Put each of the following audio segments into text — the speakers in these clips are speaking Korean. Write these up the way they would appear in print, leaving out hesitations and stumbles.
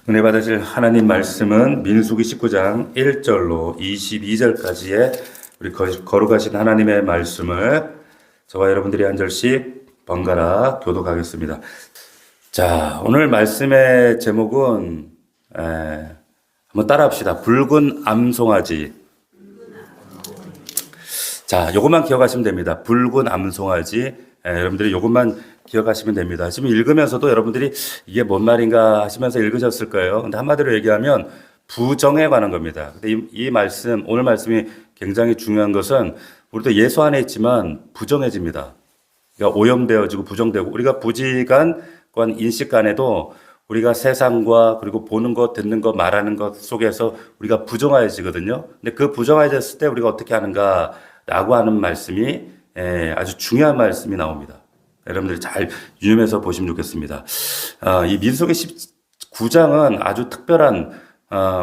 은혜 받으실 하나님 말씀은 민수기 19장 1절로 22절까지의 우리 거룩하신 하나님의 말씀을 저와 여러분들이 한 절씩 번갈아 교독하겠습니다. 자, 오늘 말씀의 제목은 한번 따라합시다. 붉은 암송아지. 자, 요것만 기억하시면 됩니다. 붉은 암송아지. 여러분들이 요것만 기억하시면 됩니다. 지금 읽으면서도 여러분들이 이게 뭔 말인가 하시면서 읽으셨을 거예요. 근데 한마디로 얘기하면 부정에 관한 겁니다. 근데 이 말씀, 오늘 말씀이 굉장히 중요한 것은 우리도 예수 안에 있지만 부정해집니다. 그러니까 오염되어지고 부정되고 우리가 부지간한 인식간에도 우리가 세상과 그리고 보는 것, 듣는 것, 말하는 것 속에서 우리가 부정해지거든요. 근데 그 부정해졌을 때 우리가 어떻게 하는가라고 하는 말씀이 아주 중요한 말씀이 나옵니다. 여러분들이 잘 유념해서 보시면 좋겠습니다. 이 민수기 19장은 아주 특별한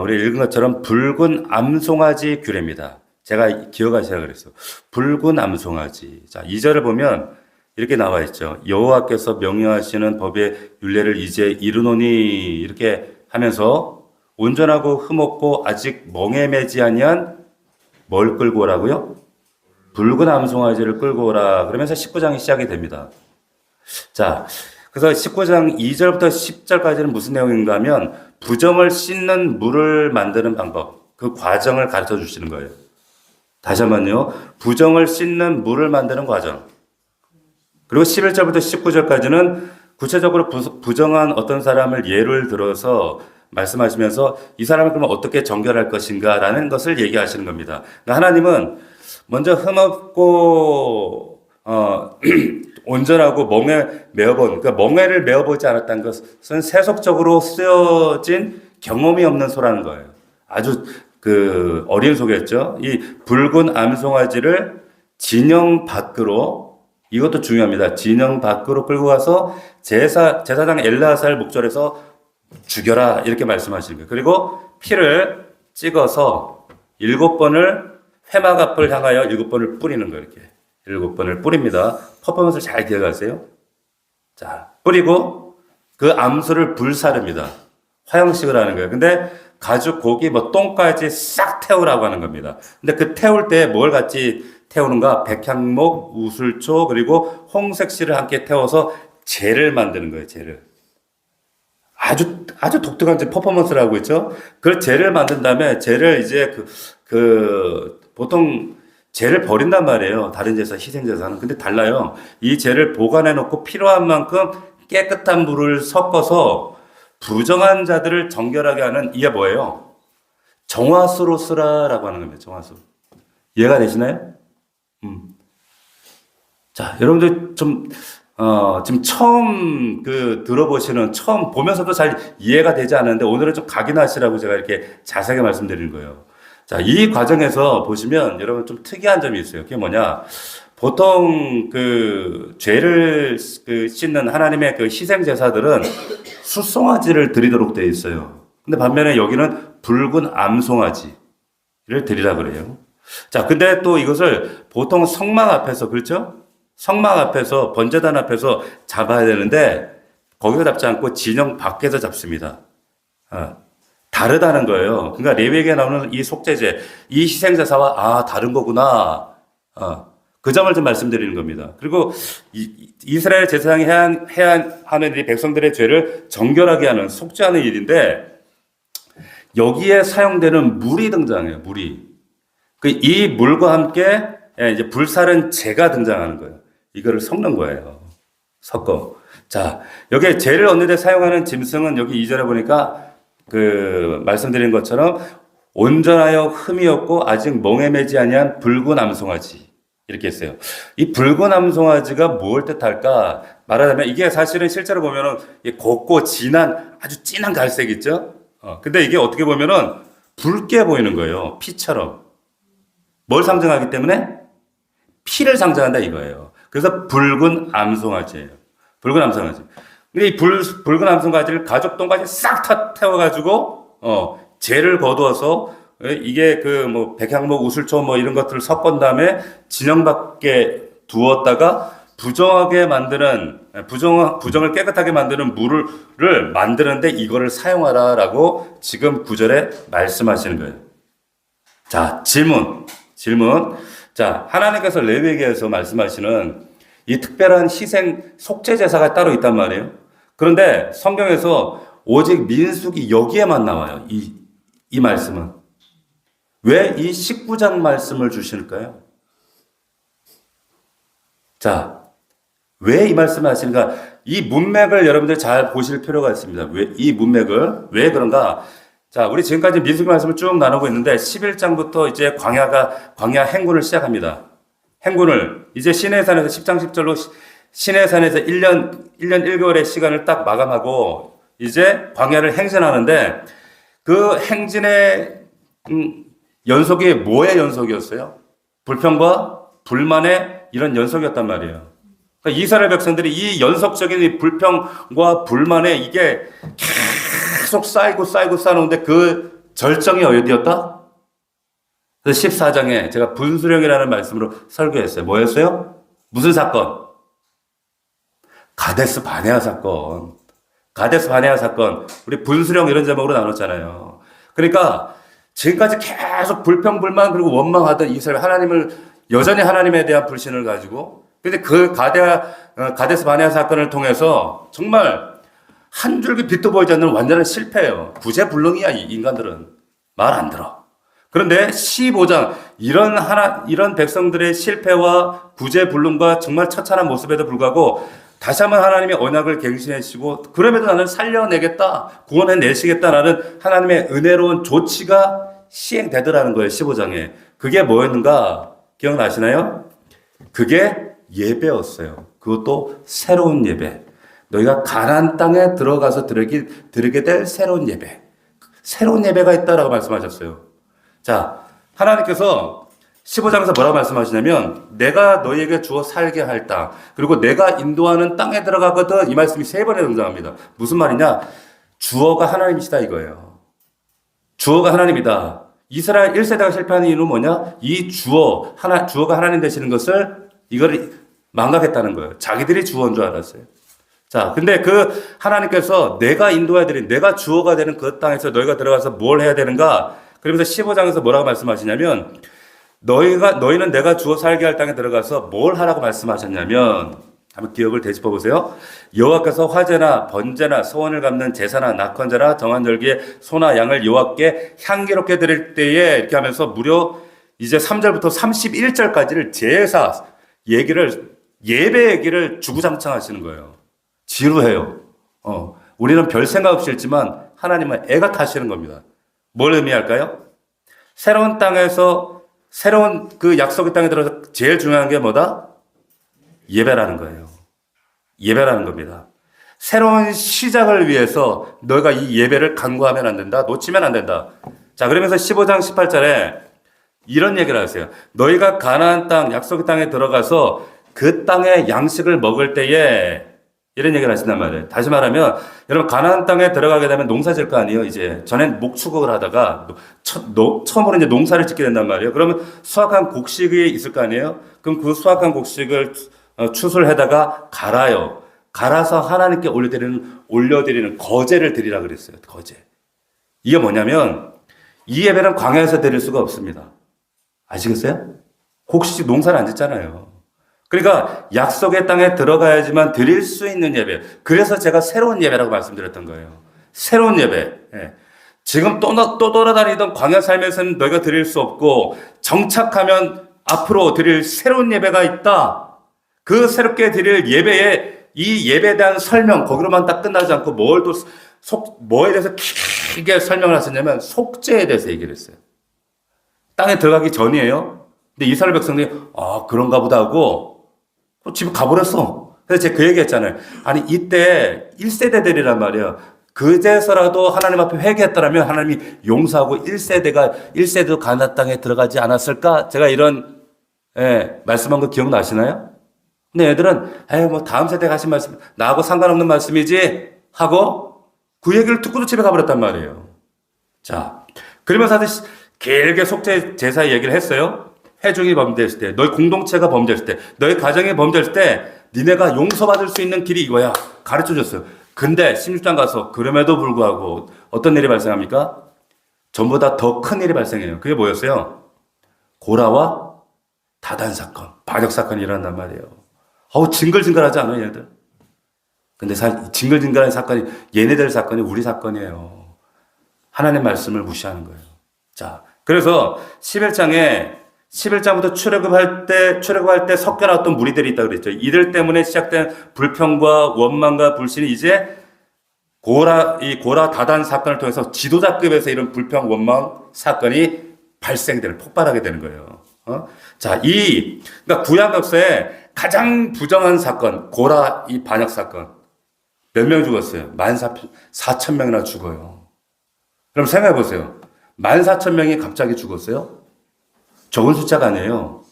우리 읽은 것처럼 붉은 암송아지 규례입니다. 제가 기억하시라 그랬어요. 붉은 암송아지. 자, 2절을 보면 이렇게 나와 있죠. 여호와께서 명령하시는 법의 율례를 이제 이르노니 이렇게 하면서 온전하고 흠없고 아직 멍에 매지 아니한 뭘 끌고 오라고요? 붉은 암송아지를 끌고 오라. 그러면서 19장이 시작이 됩니다. 자, 그래서 19장 2절부터 10절까지는 무슨 내용인가 하면 부정을 씻는 물을 만드는 방법, 그 과정을 가르쳐 주시는 거예요. 다시 한번요. 부정을 씻는 물을 만드는 과정. 그리고 11절부터 19절까지는 구체적으로 부정한 어떤 사람을 예를 들어서 말씀하시면서 이 사람을 그러면 어떻게 정결할 것인가 라는 것을 얘기하시는 겁니다. 그러니까 하나님은 먼저 흠없고 온전하고 멍에 메어본, 그러니까 멍에를 메어보지 않았다는 것은 세속적으로 쓰여진 경험이 없는 소라는 거예요. 아주 어린 소겠죠. 이 붉은 암송아지를 진영 밖으로, 이것도 중요합니다. 진영 밖으로 끌고 가서 제사장 엘르아살 목전에서 죽여라 이렇게 말씀하시는 거예요. 그리고 피를 찍어서 7번을 회막 앞을 향하여 7번을 뿌리는 거예요. 이렇게 7번을 뿌립니다. 퍼포먼스 잘 기억하세요. 자, 뿌리고 그 암수를 불사릅니다. 화형식을 하는 거예요. 근데 가죽, 고기, 똥까지 싹 태우라고 하는 겁니다. 근데 그 태울 때 뭘 같이 태우는가? 백향목, 우슬초, 그리고 홍색실을 함께 태워서 젤을 만드는 거예요. 젤을. 아주 독특한 퍼포먼스를 하고 있죠. 그 젤을 만든 다음에 젤을 이제 보통 젤을 버린단 말이에요. 다른 제사, 희생제사는. 근데 달라요. 이 젤을 보관해 놓고 필요한 만큼 깨끗한 물을 섞어서 부정한 자들을 정결하게 하는, 이게 뭐예요? 정화수로 쓰라라고 하는 겁니다. 정화수. 이해가 되시나요? 자, 여러분들 지금 처음 들어보시는, 처음 보면서도 잘 이해가 되지 않는데 오늘은 좀 각인하시라고 제가 이렇게 자세하게 말씀드리는 거예요. 자, 이 과정에서 보시면 여러분 좀 특이한 점이 있어요. 그게 뭐냐? 보통 죄를 씻는 하나님의 희생 제사들은 숫송아지를 드리도록 되어 있어요. 근데 반면에 여기는 붉은 암송아지를 드리라 그래요. 자, 근데 또 이것을 보통 성막 앞에서, 그렇죠? 성막 앞에서, 번제단 앞에서 잡아야 되는데 거기서 잡지 않고 진영 밖에서 잡습니다. 다르다는 거예요. 그러니까 레위기에 나오는 이 속죄제, 이 희생제사와 다른 거구나. 그 점을 좀 말씀드리는 겁니다. 그리고 이스라엘 제사장이 해야 하는 이 백성들의 죄를 정결하게 하는, 속죄하는 일인데 여기에 사용되는 물이 등장해요. 물이. 이 물과 함께 이제 불사른 재가 등장하는 거예요. 이거를 섞는 거예요. 섞어. 자, 여기에 재를 얻는 데 사용하는 짐승은 여기 2절에 보니까 말씀드린 것처럼 온전하여 흠이 없고 아직 멍에 매지 아니한 붉은 암송아지. 이렇게 했어요. 이 붉은 암송아지가 뭘 뜻할까? 말하자면 이게 사실은 실제로 보면은 곱고 진한 아주 진한 갈색 있죠? 근데 이게 어떻게 보면은 붉게 보이는 거예요. 피처럼. 뭘 상징하기 때문에? 피를 상징한다 이거예요. 그래서 붉은 암송아지예요. 붉은 암송아지. 근데 이 붉은 암송아지를 가죽 똥까지 싹 태워가지고, 재를 거두어서, 이게 백향목, 우슬초 이런 것들을 섞은 다음에 진영 밖에 두었다가 부정하게 만드는 부정을 깨끗하게 만드는 물을 만드는데 이거를 사용하라라고 지금 구절에 말씀하시는 거예요. 자, 질문. 자, 하나님께서 레위기에서 말씀하시는 이 특별한 희생 속죄 제사가 따로 있단 말이에요. 그런데 성경에서 오직 민수기 여기에만 나와요. 이 말씀은. 왜 이 19장 말씀을 주실까요? 자, 왜 이 말씀을 하시는가? 이 문맥을 여러분들 잘 보실 필요가 있습니다. 왜 그런가? 자, 우리 지금까지 민수기 말씀을 쭉 나누고 있는데 11장부터 이제 광야 행군을 시작합니다. 행군을 이제 시내산에서 10장 10절로 시내산에서 1년 1개월의 시간을 딱 마감하고 이제 광야를 행진하는데 그 행진의 연속이 뭐의 연속이었어요? 불평과 불만의 이런 연속이었단 말이에요. 그러니까 이스라엘 백성들이 이 연속적인 이 불평과 불만에 이게 계속 쌓이는데 그 절정이 어디였다? 그래서 14장에 제가 분수령이라는 말씀으로 설교했어요. 뭐였어요? 무슨 사건? 가데스 바네아 사건. 우리 분수령 이런 제목으로 나눴잖아요. 그러니까 지금까지 계속 불평불만 그리고 원망하던 이스라엘 하나님을 여전히 하나님에 대한 불신을 가지고 근데 그 가데스 바네아 사건을 통해서 정말 한 줄기 빛도 보이지 않는 완전한 실패예요. 구제불능이야, 이 인간들은. 말 안 들어. 그런데 15장, 이런 백성들의 실패와 구제불능과 정말 처참한 모습에도 불구하고 다시 한번 하나님의 언약을 갱신하시고 그럼에도 나는 살려내겠다, 구원해내시겠다라는 하나님의 은혜로운 조치가 시행되더라는 거예요, 15장에. 그게 뭐였는가? 기억나시나요? 그게 예배였어요. 그것도 새로운 예배. 너희가 가나안 땅에 들어가서 드리게 될 새로운 예배. 새로운 예배가 있다라고 말씀하셨어요. 자, 하나님께서 15장에서 뭐라고 말씀하시냐면 내가 너희에게 주어 살게 할 땅 그리고 내가 인도하는 땅에 들어가거든 이 말씀이 3번에 등장합니다. 무슨 말이냐? 주어가 하나님이시다 이거예요. 주어가 하나님이다. 이스라엘 1세대가 실패하는 이유는 뭐냐? 이 주어가 하나님 되시는 것을 이거를 망각했다는 거예요. 자기들이 주어인 줄 알았어요. 자, 근데 그 하나님께서 내가 인도해야 되는, 내가 주어가 되는 그 땅에서 너희가 들어가서 뭘 해야 되는가? 그러면서 15장에서 뭐라고 말씀하시냐면 너희는 내가 주어 살게 할 땅에 들어가서 뭘 하라고 말씀하셨냐면 한번 기억을 되짚어 보세요. 여호와께서 화제나 번제나 소원을 갚는 제사나 낙헌제나 정한절기에 소나 양을 여호와께 향기롭게 드릴 때에 이렇게 하면서 무려 이제 3절부터 31절까지를 제사 예배 얘기를 주구장창 하시는 거예요. 지루해요. 우리는 별 생각 없이 읽지만 하나님은 애가 타시는 겁니다. 뭘 의미할까요? 새로운 땅에서 새로운 그 약속의 땅에 들어서 제일 중요한 게 뭐다? 예배라는 거예요. 예배라는 겁니다. 새로운 시작을 위해서 너희가 이 예배를 간구하면 안 된다. 놓치면 안 된다. 자, 그러면서 15장 18절에 이런 얘기를 하세요. 너희가 가나안 땅, 약속의 땅에 들어가서 그 땅의 양식을 먹을 때에 이런 얘기를 하신단 말이에요. 다시 말하면 여러분 가나안 땅에 들어가게 되면 농사 질 거 아니에요. 이제 전엔 목축을 하다가 처음으로 이제 농사를 짓게 된단 말이에요. 그러면 수확한 곡식이 있을 거 아니에요. 그럼 그 수확한 곡식을 추술해다가 갈아요. 갈아서 하나님께 올려드리는 거제를 드리라 그랬어요. 거제. 이게 뭐냐면 이 예배는 광야에서 드릴 수가 없습니다. 아시겠어요? 곡식 농사를 안 짓잖아요. 그러니까 약속의 땅에 들어가야지만 드릴 수 있는 예배. 그래서 제가 새로운 예배라고 말씀드렸던 거예요. 새로운 예배. 예. 지금 또 돌아다니던 광야 삶에서는 너희가 드릴 수 없고 정착하면 앞으로 드릴 새로운 예배가 있다. 그 새롭게 드릴 예배에 이 예배에 대한 설명 거기로만 딱 끝나지 않고 뭐에 대해서 길게 설명을 하셨냐면 속죄에 대해서 얘기를 했어요. 땅에 들어가기 전이에요. 근데 이스라엘 백성들이 그런가 보다 하고 집에 가버렸어. 그래서 제가 그 얘기 했잖아요. 아니 이때 1세대들이란 말이에요. 그제서라도 하나님 앞에 회개했더라면 하나님이 용서하고 1세대도 가나안 땅에 들어가지 않았을까? 제가 이런 말씀한 거 기억나시나요? 근데 얘들은 뭐 다음 세대가 하신 말씀 나하고 상관없는 말씀이지 하고 그 얘기를 듣고도 집에 가버렸단 말이에요. 자, 그러면서 길게 속죄 제사 얘기를 했어요. 회중이 범죄했을 때, 너희 공동체가 범죄했을 때, 너희 가정이 범죄했을 때 니네가 용서받을 수 있는 길이 이거야. 가르쳐 줬어요. 근데 16장 가서 그럼에도 불구하고 어떤 일이 발생합니까? 전보다 더 큰 일이 발생해요. 그게 뭐였어요? 고라와 다단 사건, 반역 사건이 일어난단 말이에요. 징글징글하지 않아요, 얘네들? 근데 징글징글한 사건이, 얘네들 사건이 우리 사건이에요. 하나님의 말씀을 무시하는 거예요. 자, 그래서 11장부터 출애굽할 때 섞여 나왔던 무리들이 있다고 그랬죠. 이들 때문에 시작된 불평과 원망과 불신이 이제 고라 다단 사건을 통해서 지도자급에서 이런 불평, 원망 사건이 폭발하게 되는 거예요. 자, 그러니까 구약 역사에 가장 부정한 사건, 고라 이 반역 사건. 몇 명 죽었어요? 14,000명이나 죽어요. 그럼 생각해 보세요. 14,000명이 갑자기 죽었어요? 적은 숫자가 아니에요.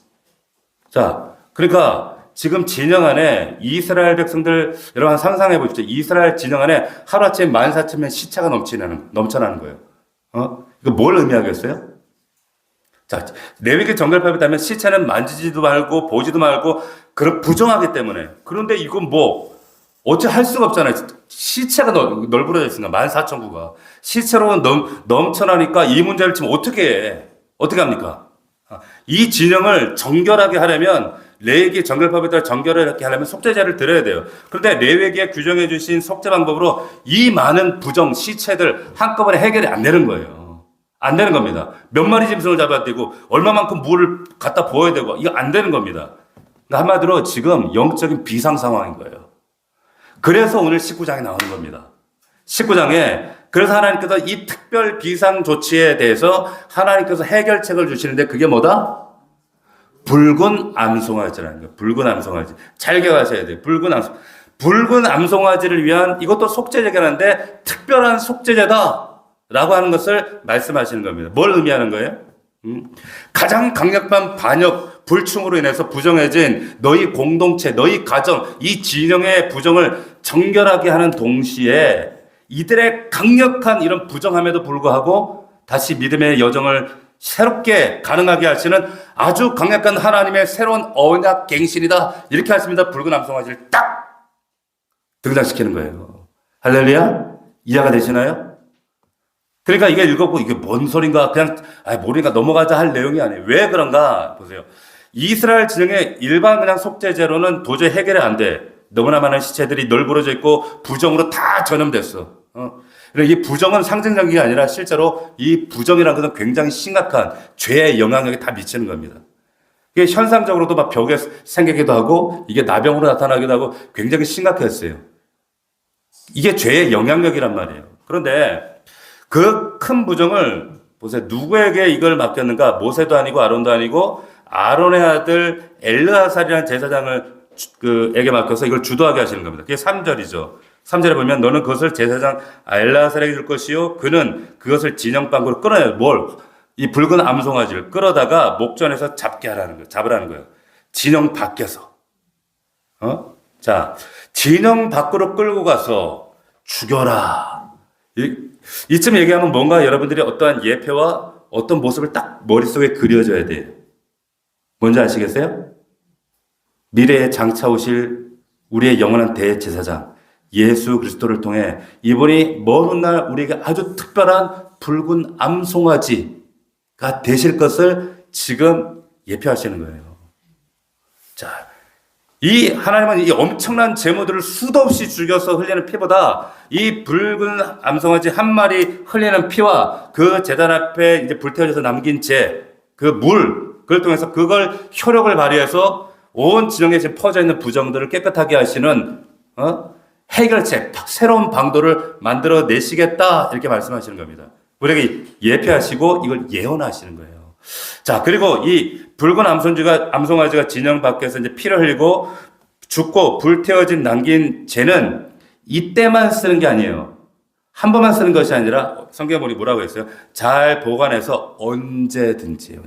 자, 그러니까 지금 진영 안에 이스라엘 백성들, 여러분 상상해 보십시오. 이스라엘 진영 안에 하루아침에 14,000명 시체가 넘쳐나는 거예요. 이거 뭘 의미하겠어요? 자, 레위기 정결법에 따르면 시체는 만지지도 말고 보지도 말고 그런 부정하기 때문에. 그런데 이건 어찌 할 수가 없잖아요. 시체가 널브러져 있으니까 14,000구가 시체로 넘쳐나니까 이 문제를 지금 어떻게 합니까? 이 진영을 정결하게 하려면 레위기 정결법에 따라 정결을 이렇게 하려면 속죄제를 드려야 돼요. 그런데 레위기에 규정해 주신 속죄 방법으로 이 많은 부정 시체들 한꺼번에 해결이 안 되는 거예요. 안 되는 겁니다. 몇 마리 짐승을 잡아야 되고 얼마만큼 물을 갖다 부어야 되고 이거 안 되는 겁니다. 그러니까 한마디로 지금 영적인 비상 상황인 거예요. 그래서 오늘 19장에 나오는 겁니다. 19장에 그래서 하나님께서 이 특별 비상 조치에 대해서 하나님께서 해결책을 주시는데 그게 뭐다? 붉은 암송아지라는 거예요. 붉은 암송아지. 잘 기억하셔야 돼요. 붉은 암송아지를 위한 이것도 속죄제라는데 특별한 속죄제다라고 하는 것을 말씀하시는 겁니다. 뭘 의미하는 거예요? 가장 강력한 반역, 불충으로 인해서 부정해진 너희 공동체, 너희 가정, 이 진영의 부정을 정결하게 하는 동시에 이들의 강력한 이런 부정함에도 불구하고 다시 믿음의 여정을 새롭게 가능하게 하시는 아주 강력한 하나님의 새로운 언약 갱신이다. 이렇게 하십니다. 붉은 암송아지를 딱 등장시키는 거예요. 할렐루야? 이해가 되시나요? 그러니까 이게 읽었고 이게 뭔 소린가 그냥 모르니까 넘어가자 할 내용이 아니에요. 왜 그런가 보세요. 이스라엘 진영의 일반 그냥 속죄제로는 도저히 해결이 안 돼. 너무나 많은 시체들이 널브러져 있고 부정으로 다 전염됐어. 이 부정은 상징적인 게 아니라 실제로 이 부정이라는 것은 굉장히 심각한 죄의 영향력이 다 미치는 겁니다. 이게 현상적으로도 막 벽에 생기기도 하고 이게 나병으로 나타나기도 하고 굉장히 심각했어요. 이게 죄의 영향력이란 말이에요. 그런데 그 큰 부정을 보세요. 누구에게 이걸 맡겼는가? 모세도 아니고 아론도 아니고 아론의 아들 엘르아살이라는 제사장을 에게 맡겨서 이걸 주도하게 하시는 겁니다. 그게 3절이죠. 3절에 보면 너는 그것을 제사장 엘르아살에게 줄 것이요 그는 그것을 진영방으로 끌어내요. 이 붉은 암송아지를 끌어다가 목전에서 잡으라는 거예요. 진영 밖에서. 자, 진영 밖으로 끌고 가서 죽여라. 이쯤 얘기하면 뭔가 여러분들이 어떠한 예표와 어떤 모습을 딱 머릿속에 그려줘야 돼요. 뭔지 아시겠어요? 미래에 장차 오실 우리의 영원한 대제사장 예수 그리스도를 통해 이분이 먼 훗날 우리에게 아주 특별한 붉은 암송아지가 되실 것을 지금 예표하시는 거예요. 자, 이 하나님은 이 엄청난 제물들을 수도 없이 죽여서 흘리는 피보다 이 붉은 암송아지 한 마리 흘리는 피와 그 제단 앞에 이제 불태워져서 남긴 그걸 통해서 그걸 효력을 발휘해서 온 진영에 지금 퍼져 있는 부정들을 깨끗하게 하시는 해결책, 새로운 방도를 만들어 내시겠다 이렇게 말씀하시는 겁니다. 우리에게 예표하시고 이걸 예언하시는 거예요. 자, 그리고 이 붉은 암송아지가 진영 밖에서 이제 피를 흘리고 죽고 불태워진 남긴 죄는 이때만 쓰는 게 아니에요. 한 번만 쓰는 것이 아니라 성경에 보니 뭐라고 했어요? 잘 보관해서 언제든지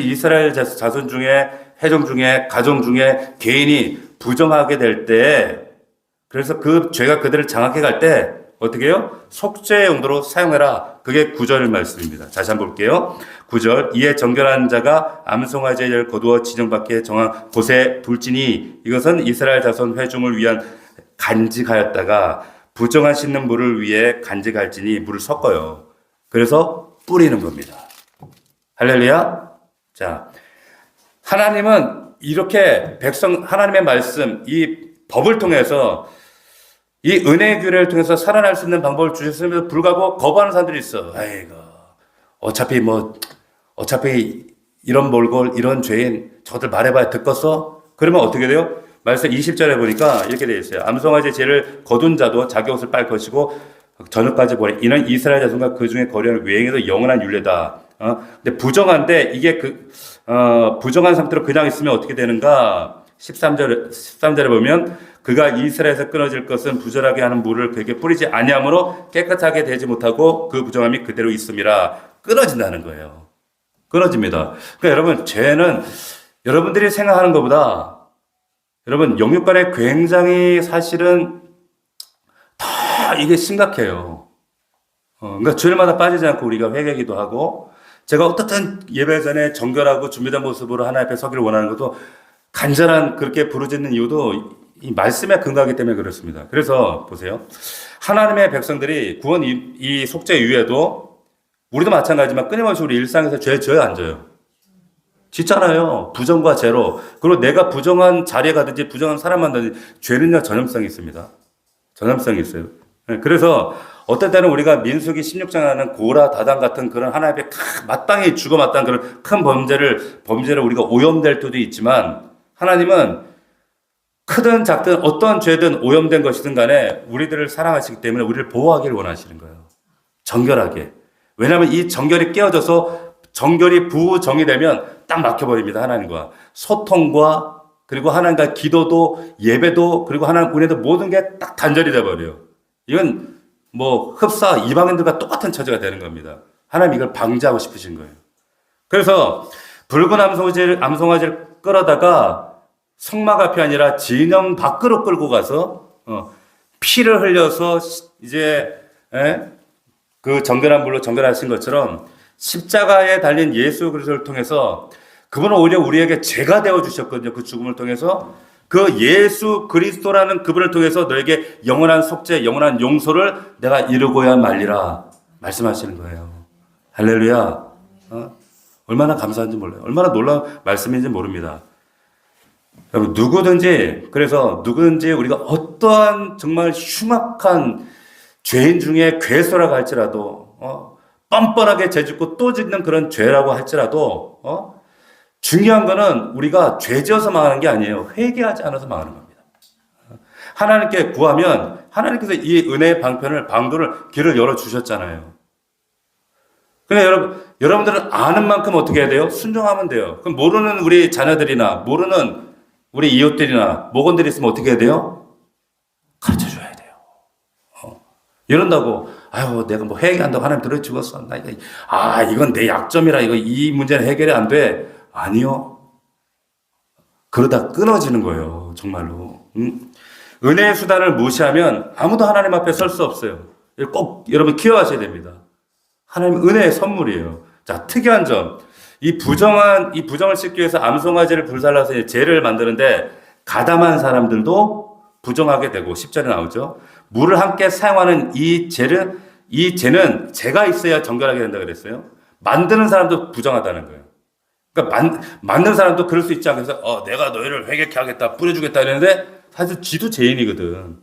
이스라엘 자손 중에 회종 중에 가정 중에 개인이 부정하게 될 때 그래서 그 죄가 그들을 장악해 갈 때 어떻게 해요? 속죄의 용도로 사용해라. 그게 9절 말씀입니다. 다시 한번 볼게요. 9절 이에 정결한 자가 암송아지를 거두어 지정밖에 정한 곳에 둘지니 이것은 이스라엘 자손 회중을 위한 간직하였다가 부정한 씻는 물을 위해 간직할지니 물을 섞어요. 그래서 뿌리는 겁니다. 할렐루야. 자, 하나님은 이렇게 하나님의 말씀, 이 법을 통해서 이 은혜의 규례를 통해서 살아날 수 있는 방법을 주셨음에도 불구하고 거부하는 사람들이 있어. 아이고, 어차피 이런 몰골, 이런 죄인, 저들 말해봐야 듣겠어? 그러면 어떻게 돼요? 말씀 20절에 보니까 이렇게 되어 있어요. 암송아지 죄를 거둔 자도 자기 옷을 빨 것이고 저녁까지 보내. 이는 이스라엘 자손과 그 중에 거리하는 외행에도 영원한 율례다. 근데 부정한데 이게 부정한 상태로 그냥 있으면 어떻게 되는가? 13절에 보면 그가 이스라엘에서 끊어질 것은 부절하게 하는 물을 그에게 뿌리지 아니하므로 깨끗하게 되지 못하고 그 부정함이 그대로 있음이라. 끊어진다는 거예요. 끊어집니다. 그러니까 여러분, 죄는 여러분들이 생각하는 것보다 여러분 영육간에 굉장히 사실은 다 이게 심각해요. 그러니까 주일마다 빠지지 않고 우리가 회개기도 하고, 제가 어떻든 예배 전에 정결하고 준비된 모습으로 하나님 앞에 서기를 원하는 것도 간절한 그렇게 부르짖는 이유도 이 말씀에 근거하기 때문에 그렇습니다. 그래서 보세요. 하나님의 백성들이 구원 이 속죄 이후에도 우리도 마찬가지지만 끊임없이 우리 일상에서 죄에 앉아요. 짓잖아요. 부정과 죄로. 그리고 내가 부정한 자리에 가든지 부정한 사람 만나든지 죄는요 전염성이 있습니다. 전염성이 있어요. 그래서 어떨 때는 우리가 민수기 16장에 하는 고라 다단 같은 그런 하나님의 마땅히 죽어 마땅한 그런 큰 범죄를 우리가 오염될 때도 있지만, 하나님은 크든 작든 어떤 죄든 오염된 것이든 간에 우리들을 사랑하시기 때문에 우리를 보호하기를 원하시는 거예요. 정결하게. 왜냐하면 이 정결이 깨어져서 정결이 부정이 되면 딱 막혀버립니다. 하나님과 소통과 그리고 하나님과 기도도 예배도 그리고 하나님 은혜도 모든 게 딱 단절이 돼버려요. 이건 뭐 흡사 이방인들과 똑같은 처지가 되는 겁니다. 하나님 이걸 방지하고 싶으신 거예요. 그래서 붉은 암송아지를 끌어다가 성막 앞이 아니라 진영 밖으로 끌고 가서 피를 흘려서 이제 그 정결한 물로 정결하신 것처럼 십자가에 달린 예수 그리스도를 통해서 그분은 오히려 우리에게 죄가 되어 주셨거든요. 그 죽음을 통해서 그 예수 그리스도라는 그분을 통해서 너에게 영원한 속죄, 영원한 용서를 내가 이루고야 말리라 말씀하시는 거예요. 할렐루야. 얼마나 감사한지 몰라요. 얼마나 놀라운 말씀인지 모릅니다. 여러분, 누구든지 우리가 어떠한 정말 흉악한 죄인 중에 괴소라고 할지라도, 뻔뻔하게 죄짓고 또 짓는 그런 죄라고 할지라도, 중요한 거는 우리가 죄 지어서 망하는 게 아니에요. 회개하지 않아서 망하는 겁니다. 하나님께 구하면 하나님께서 이 은혜의 방도를 길을 열어주셨잖아요. 그러니까 여러분들은 아는 만큼 어떻게 해야 돼요? 순종하면 돼요. 그럼 모르는 우리 자녀들이나 모르는 우리 이웃들이나 모건들이 있으면 어떻게 해야 돼요? 가르쳐 줘야 돼요. 이런다고, 내가 뭐 회개한다고 하나님 들어 죽었어. 이건 내 약점이라 이 문제는 해결이 안 돼. 아니요. 그러다 끊어지는 거예요. 정말로. 은혜의 수단을 무시하면 아무도 하나님 앞에 설 수 없어요. 꼭 여러분 기억하셔야 됩니다. 하나님 은혜의 선물이에요. 자, 특이한 점. 이 부정을 씻기 위해서 암송아지를 불살라서 재를 만드는데 가담한 사람들도 부정하게 되고 10절에 나오죠. 물을 함께 사용하는 이 재는 재가 있어야 정결하게 된다 그랬어요. 만드는 사람도 부정하다는 거예요. 그러니까 만든 사람도 그럴 수 있지 않겠어? 내가 너희를 회개케 하겠다, 뿌려주겠다 이러는데 사실 지도 죄인이거든.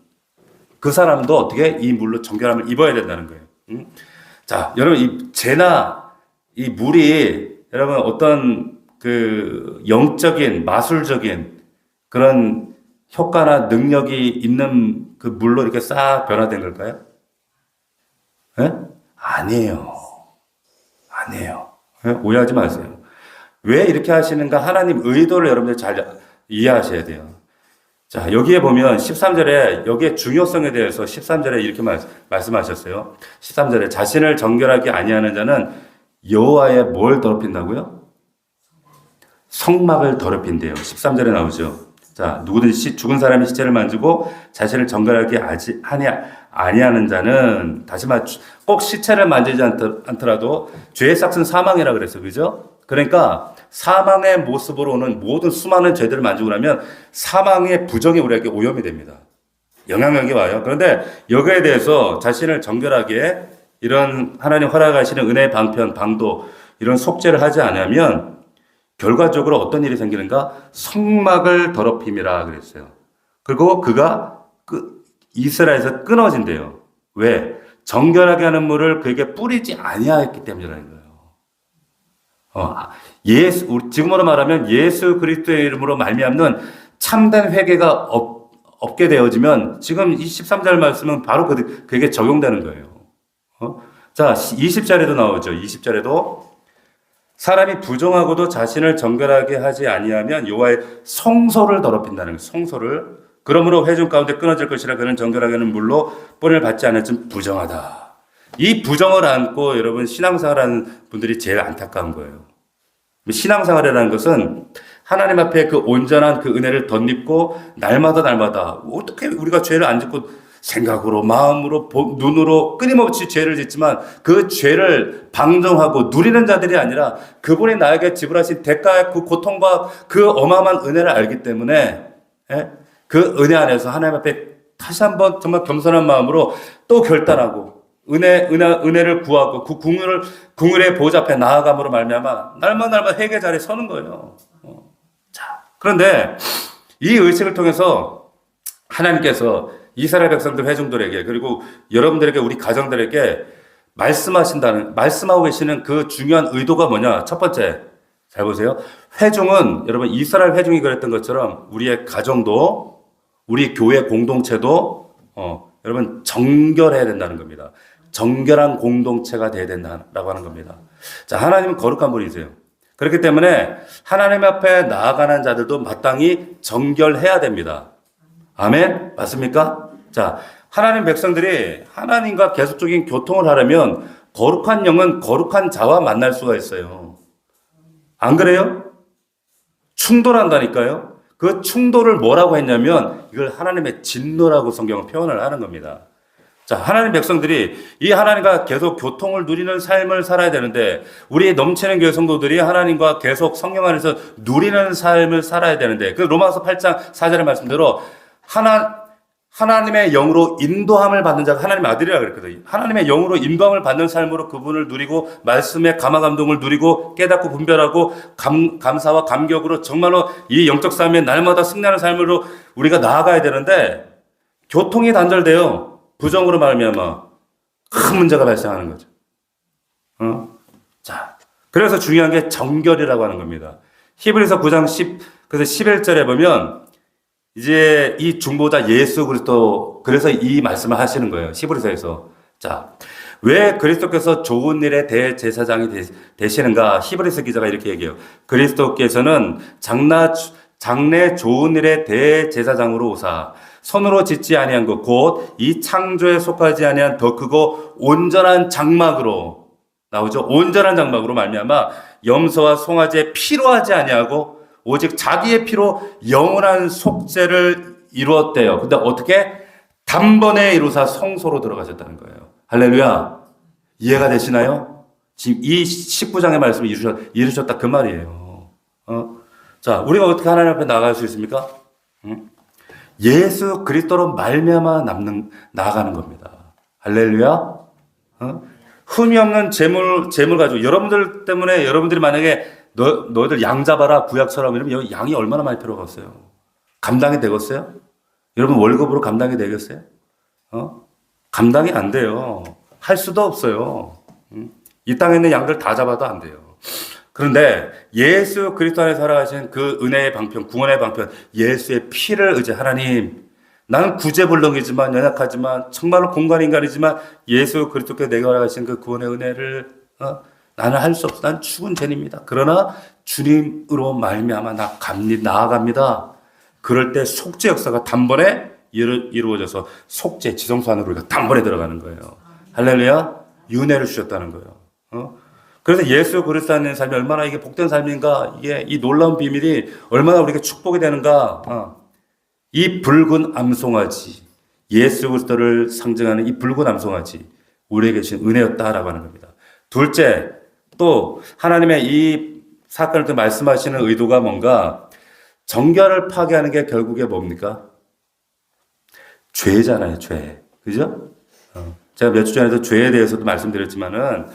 그 사람도 어떻게 이 물로 정결함을 입어야 된다는 거예요. 자, 여러분 이 재나 이 물이 여러분 어떤 그 영적인 마술적인 그런 효과나 능력이 있는 그 물로 이렇게 싹 변화된 걸까요? 아니에요. 오해하지 마세요. 왜 이렇게 하시는가? 하나님 의도를 여러분들 잘 이해하셔야 돼요. 자, 여기에 보면 13절에 여기에 중요성에 대해서 13절에 이렇게 말씀하셨어요. 13절에 자신을 정결하게 아니하는 자는 여호와의 뭘 더럽힌다고요? 성막을 더럽힌대요. 13절에 나오죠. 자, 누구든지 죽은 사람의 시체를 만지고 자신을 정결하게 아니하는 자는, 다시 말해, 꼭 시체를 만지지 않더라도 죄의 삭은 사망이라 그랬어요. 그죠? 그러니까 사망의 모습으로 오는 모든 수많은 죄들을 만지고 나면 사망의 부정이 우리에게 오염이 됩니다. 영향력이 와요. 그런데 여기에 대해서 자신을 정결하게 이런 하나님 허락하시는 은혜의 방편, 방도, 이런 속죄를 하지 않으면 결과적으로 어떤 일이 생기는가? 성막을 더럽힘이라 그랬어요. 그리고 그가 이스라엘에서 끊어진대요. 왜? 정결하게 하는 물을 그에게 뿌리지 아니하였기 때문이라는 거예요. 지금으로 말하면 예수 그리스도의 이름으로 말미암는 참된 회개가 없게 되어지면 지금 이 13절 말씀은 바로 그에게 적용되는 거예요. 자, 20절에도 나오죠. 20절에도 사람이 부정하고도 자신을 정결하게 하지 아니하면 여호와의 성소를 더럽힌다는 거예요. 성소를. 그러므로 회중 가운데 끊어질 것이라 그는 정결하게 하는 물로 뿌리를 받지 않을진 부정하다. 이 부정을 안고 여러분 신앙생활하는 분들이 제일 안타까운 거예요. 신앙생활이라는 것은 하나님 앞에 그 온전한 그 은혜를 덧입고 날마다 어떻게 우리가 죄를 안 짓고 생각으로, 마음으로, 눈으로 끊임없이 죄를 짓지만 그 죄를 방정하고 누리는 자들이 아니라 그분이 나에게 지불하신 대가의 그 고통과 그 어마어마한 은혜를 알기 때문에 그 은혜 안에서 하나님 앞에 다시 한번 정말 겸손한 마음으로 또 결단하고 은혜를 구하고 그 궁율의 보좌 앞에 나아감으로 말미암아 날마다 회개 자리에 서는 거예요. 자, 그런데 이 의식을 통해서 하나님께서 이스라엘 백성들 회중들에게 그리고 여러분들에게 우리 가정들에게 말씀하고 계시는 그 중요한 의도가 뭐냐? 첫 번째, 잘 보세요. 회중은 여러분 이스라엘 회중이 그랬던 것처럼 우리의 가정도 우리 교회 공동체도 여러분 정결해야 된다는 겁니다. 정결한 공동체가 돼야 된다라고 하는 겁니다. 자, 하나님은 거룩한 분이세요. 그렇기 때문에 하나님 앞에 나아가는 자들도 마땅히 정결해야 됩니다. 아멘? 맞습니까? 자, 하나님 백성들이 하나님과 계속적인 교통을 하려면 거룩한 영은 거룩한 자와 만날 수가 있어요. 안 그래요? 충돌한다니까요. 그 충돌을 뭐라고 했냐면 이걸 하나님의 진노라고 성경은 표현을 하는 겁니다. 자, 하나님 백성들이 이 하나님과 계속 교통을 누리는 삶을 살아야 되는데 우리 넘치는 교회 성도들이 하나님과 계속 성령 안에서 누리는 삶을 살아야 되는데 그 로마서 8장 4절의 말씀대로 하나님의 영으로 인도함을 받는 자가 하나님의 아들이라고 그랬거든요. 하나님의 영으로 인도함을 받는 삶으로 그분을 누리고 말씀의 감화 감동을 누리고 깨닫고 분별하고 감사와 감격으로 정말로 이 영적 삶에 날마다 승리하는 삶으로 우리가 나아가야 되는데 교통이 단절돼요. 부정으로 말미암아 큰 문제가 발생하는 거죠. 자, 그래서 중요한 게 정결이라고 하는 겁니다. 히브리서 9장 11절에 보면 이제 이 중보자 예수 그리스도 그래서 이 말씀을 하시는 거예요. 히브리서에서. 자, 왜 그리스도께서 좋은 일의 대제사장이 되시는가? 히브리서 기자가 이렇게 얘기해요. 그리스도께서는 장래 좋은 일의 대제사장으로 오사 손으로 짓지 아니한 것 곧 이 창조에 속하지 아니한 더 크고 온전한 장막으로 나오죠. 온전한 장막으로 말미암아 염소와 송아지의 피로 하지 아니하고 오직 자기의 피로 영원한 속죄를 이루었대요. 근데 어떻게? 단번에 이루사 성소로 들어가셨다는 거예요. 할렐루야. 이해가 되시나요? 지금 이 19장의 말씀을 이루셨다 그 말이에요. 자, 우리가 어떻게 하나님 앞에 나아갈 수 있습니까? 예수 그리스도로 말미암아 나아가는 겁니다. 할렐루야. 흠이 없는 재물 가지고 여러분들 때문에 여러분들이 만약에 너희들 양 잡아라 구약처럼 이러면 양이 얼마나 많이 필요하겠어요? 감당이 되겠어요? 여러분 월급으로 감당이 되겠어요? 감당이 안 돼요. 할 수도 없어요. 이 땅에 있는 양들 다 잡아도 안 돼요. 그런데 예수 그리스도 안에 살아가신 그 은혜의 방편, 구원의 방편, 예수의 피를 의지 하나님, 나는 구제불능이지만 연약하지만 정말로 공간 인간이지만 예수 그리스도께 내가 허락하신 그 구원의 은혜를 나는 할 수 없어. 난 죽은 죄인입니다. 그러나 주님으로 말미암아 나아갑니다. 그럴 때 속죄 역사가 단번에 이루어져서 속죄 지성소 안으로 우리가 단번에 들어가는 거예요. 할렐루야. 윤회를 주셨다는 거예요. 그래서 예수 그리스도 안에 삶이 얼마나 이게 복된 삶인가, 이게 이 놀라운 비밀이 얼마나 우리에게 축복이 되는가. 이 붉은 암송아지, 예수 그리스도를 상징하는 이 붉은 암송아지, 우리에게 주신 은혜였다라고 하는 겁니다. 둘째, 또 하나님의 이 사건을 또 말씀하시는 의도가 뭔가, 정결을 파괴하는 게 결국에 뭡니까? 죄잖아요, 죄. 그죠? 제가 몇 주 전에도 죄에 대해서도 말씀드렸지만은,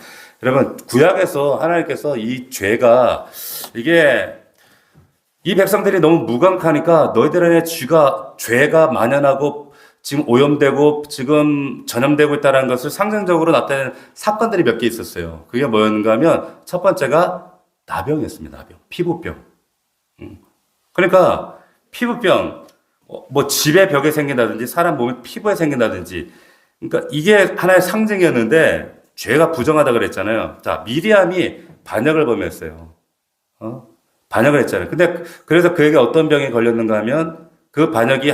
여러분, 구약에서 하나님께서 이 죄가, 이게, 이 백성들이 너무 무감하니까 너희들 안에 죄가 만연하고 지금 오염되고 지금 전염되고 있다는 것을 상징적으로 나타내는 사건들이 몇 개 있었어요. 그게 뭐였는가 하면 첫 번째가 나병이었습니다. 나병. 피부병. 그러니까 피부병, 뭐 집의 벽에 생긴다든지 사람 몸에 피부에 생긴다든지, 그러니까 이게 하나의 상징이었는데 죄가 부정하다 그랬잖아요. 자, 미리암이 반역을 범했어요. 반역을 했잖아요. 근데 그래서 그에게 어떤 병이 걸렸는가 하면 그 반역이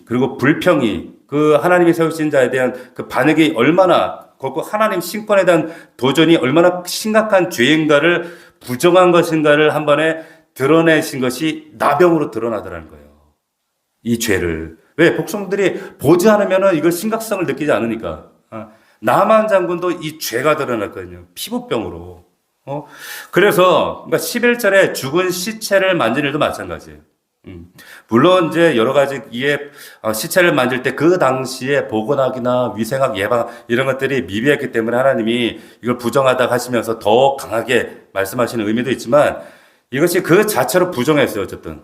그리고 불평이, 그 하나님이 세우신 자에 대한 그 반역이 얼마나, 그리고 하나님 신권에 대한 도전이 얼마나 심각한 죄인가를, 부정한 것인가를 한 번에 드러내신 것이 나병으로 드러나더라는 거예요. 이 죄를. 왜? 백성들이 보지 않으면 이걸 심각성을 느끼지 않으니까. 나만 장군도 이 죄가 드러났거든요. 피부병으로. 그래서, 그러니까 11절에 죽은 시체를 만진 일도 마찬가지예요. 물론 이제 여러 가지 시체를 만질 때 그 당시에 보건학이나 위생학 예방 이런 것들이 미비했기 때문에 하나님이 이걸 부정하다 하시면서 더 강하게 말씀하시는 의미도 있지만, 이것이 그 자체로 부정했어요. 어쨌든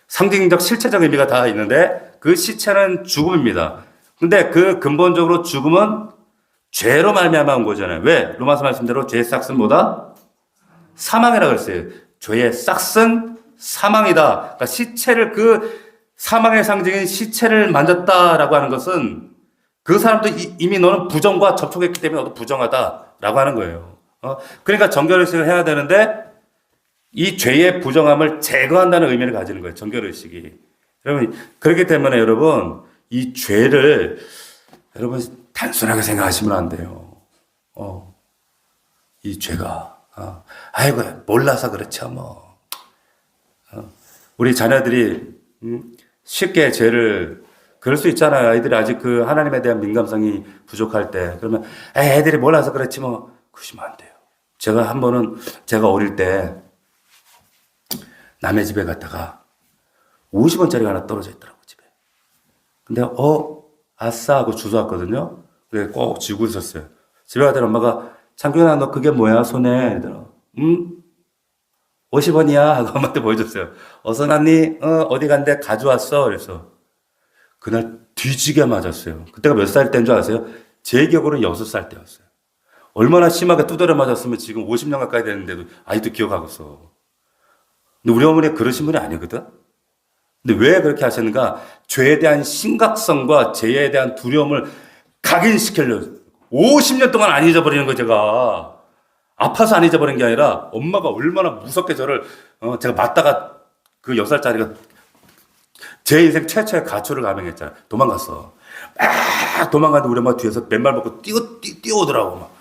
상징적 실체적 의미가 다 있는데 그 시체는 죽음입니다. 근데 그 근본적으로 죽음은 죄로 말미암아 온 거잖아요. 왜? 로마서 말씀대로 죄의 싹은 뭐다? 사망이라고 그랬어요. 죄의 싹은 사망이다. 그러니까 시체를, 그 사망의 상징인 시체를 만졌다라고 하는 것은 그 사람도 이미 너는 부정과 접촉했기 때문에 너도 부정하다라고 하는 거예요. 그러니까 정결의식을 해야 되는데 이 죄의 부정함을 제거한다는 의미를 가지는 거예요. 정결의식이. 여러분, 그렇기 때문에 여러분, 이 죄를 여러분 단순하게 생각하시면 안 돼요. 이 죄가, 아이고, 몰라서 그렇죠, 뭐. 우리 자녀들이, 쉽게 죄를, 그럴 수 있잖아요. 아이들이 아직 그 하나님에 대한 민감성이 부족할 때. 그러면, 애들이 몰라서 그렇지, 뭐. 그러시면 안 돼요. 제가 한 번은, 제가 어릴 때, 남의 집에 갔다가, 50원짜리가 하나 떨어져 있더라고, 집에. 근데, 아싸 하고 주워왔거든요. 그래, 꼭 쥐고 있었어요. 집에 가더니 엄마가, 창균아, 너 그게 뭐야, 손에? 이러더라. 50원이야. 하고 엄마한테 보여줬어요. 어서 났니? 어디 간대? 가져왔어. 그래서, 그날 뒤지게 맞았어요. 그때가 몇 살 때인 줄 아세요? 제 기억으로는 6살 때였어요. 얼마나 심하게 두드려 맞았으면 지금 50년 가까이 됐는데도 아직도 기억하고 있어. 근데 우리 어머니가 그러신 분이 아니거든? 근데 왜 그렇게 하셨는가? 죄에 대한 심각성과 죄에 대한 두려움을 각인시키려고 50년 동안 안 잊어버리는 거 제가. 아파서 안 잊어버린 게 아니라 엄마가 얼마나 무섭게 저를, 제가 맞다가 그 6살짜리가 제 인생 최초의 가초를 감행했잖아요. 도망갔어. 막 도망가는데 우리 엄마 뒤에서 맨발 먹고 뛰어오더라고. 막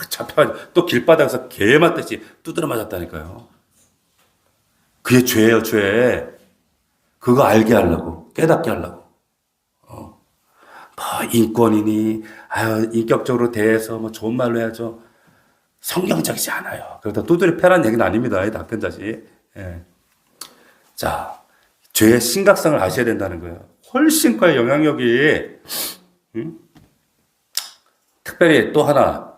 잡혀가지고 또 길바닥에서 개 맞듯이 두드려 맞았다니까요. 그게 죄예요, 죄. 그거 알게 하려고, 깨닫게 하려고. 뭐 인권이니, 인격적으로 대해서 뭐 좋은 말로 해야죠. 성경적이지 않아요. 그러다 두드려 패라는 얘기는 아닙니다. 이 나쁜 자식. 예. 자, 죄의 심각성을 아셔야 된다는 거예요. 훨씬 커요, 영향력이. 특별히 또 하나,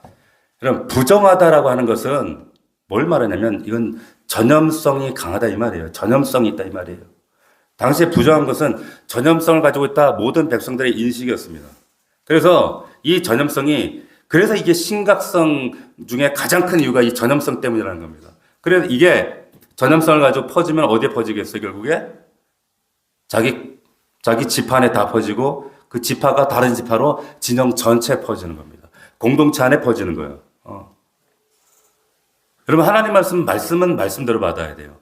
그럼 부정하다라고 하는 것은 뭘 말하냐면 이건 전염성이 강하다 이 말이에요. 전염성이 있다 이 말이에요. 당시에 부정한 것은 전염성을 가지고 있다 모든 백성들의 인식이었습니다. 그래서 이 전염성이, 그래서 이게 심각성 중에 가장 큰 이유가 이 전염성 때문이라는 겁니다. 그래서 이게 전염성을 가지고 퍼지면 어디에 퍼지겠어요, 결국에? 자기 지파 안에 다 퍼지고 그 지파가 다른 지파로 진영 전체에 퍼지는 겁니다. 공동체 안에 퍼지는 거예요. 여러분, 하나님 말씀은 말씀대로 받아야 돼요.